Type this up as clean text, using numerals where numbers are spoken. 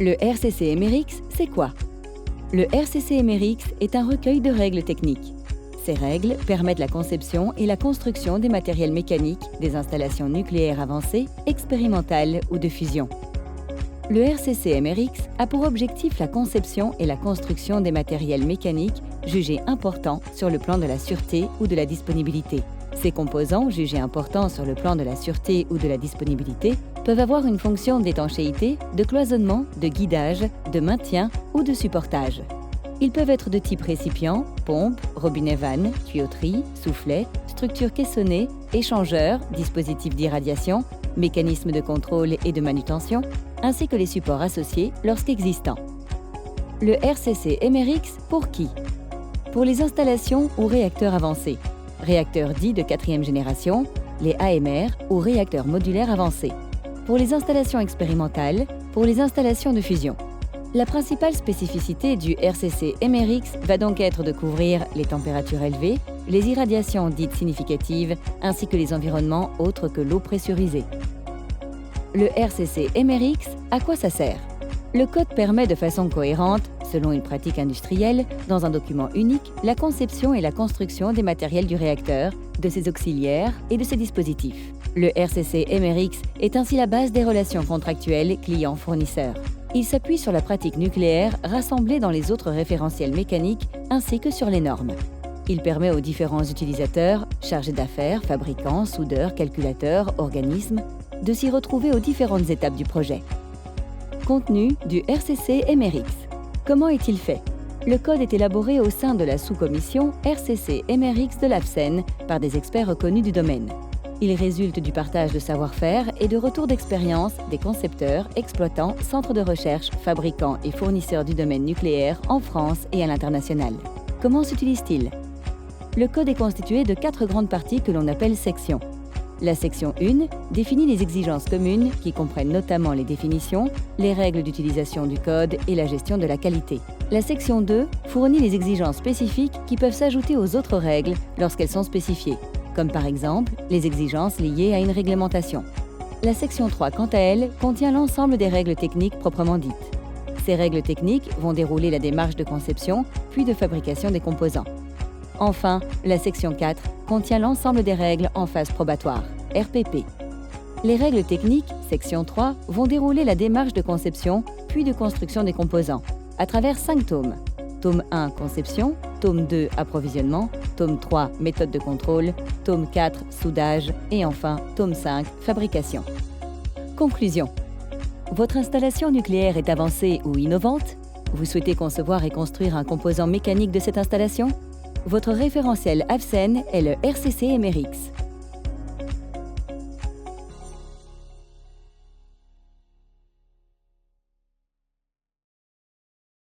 Le RCC MRX, c'est quoi? Le RCC MRX est un recueil de règles techniques. Ces règles permettent la conception et la construction des matériels mécaniques des installations nucléaires avancées, expérimentales ou de fusion. Le RCC MRX a pour objectif la conception et la construction des matériels mécaniques jugés importants sur le plan de la sûreté ou de la disponibilité. Ces composants, jugés importants sur le plan de la sûreté ou de la disponibilité, peuvent avoir une fonction d'étanchéité, de cloisonnement, de guidage, de maintien ou de supportage. Ils peuvent être de type récipient, pompe, robinet-vanne, tuyauterie, soufflet, structure caissonnée, échangeur, dispositif d'irradiation, mécanisme de contrôle et de manutention, ainsi que les supports associés lorsqu'existants. Le RCC MRX pour qui? Pour les installations ou réacteurs avancés, réacteurs dits de 4e génération, les AMR ou réacteurs modulaires avancés. Pour les installations expérimentales, pour les installations de fusion. La principale spécificité du RCC MRX va donc être de couvrir les températures élevées, les irradiations dites significatives, ainsi que les environnements autres que l'eau pressurisée. Le RCC MRX, à quoi ça sert? Le code permet de façon cohérente, selon une pratique industrielle, dans un document unique, la conception et la construction des matériels du réacteur, de ses auxiliaires et de ses dispositifs. Le RCC MRX est ainsi la base des relations contractuelles client-fournisseur. Il s'appuie sur la pratique nucléaire rassemblée dans les autres référentiels mécaniques ainsi que sur les normes. Il permet aux différents utilisateurs, chargés d'affaires, fabricants, soudeurs, calculateurs, organismes, de s'y retrouver aux différentes étapes du projet. Contenu du RCC MRX. Comment est-il fait? Le code est élaboré au sein de la sous-commission RCC MRX de l'AFCEN par des experts reconnus du domaine. Il résulte du partage de savoir-faire et de retours d'expérience des concepteurs, exploitants, centres de recherche, fabricants et fournisseurs du domaine nucléaire en France et à l'international. Comment s'utilise-t-il? Le code est constitué de 4 grandes parties que l'on appelle sections. La section 1 définit les exigences communes qui comprennent notamment les définitions, les règles d'utilisation du code et la gestion de la qualité. La section 2 fournit les exigences spécifiques qui peuvent s'ajouter aux autres règles lorsqu'elles sont spécifiées, comme par exemple les exigences liées à une réglementation. La section 3, quant à elle, contient l'ensemble des règles techniques proprement dites. Ces règles techniques vont dérouler la démarche de conception puis de fabrication des composants. Enfin, la section 4 contient l'ensemble des règles en phase probatoire, RPP. Les règles techniques, section 3, vont dérouler la démarche de conception puis de construction des composants, à travers 5 tomes. Tome 1, conception, tome 2, approvisionnement, tome 3, méthode de contrôle, tome 4, soudage et enfin, tome 5, fabrication. Conclusion. Votre installation nucléaire est avancée ou innovante? Vous souhaitez concevoir et construire un composant mécanique de cette installation? Votre référentiel AFCEN est le RCC MRX.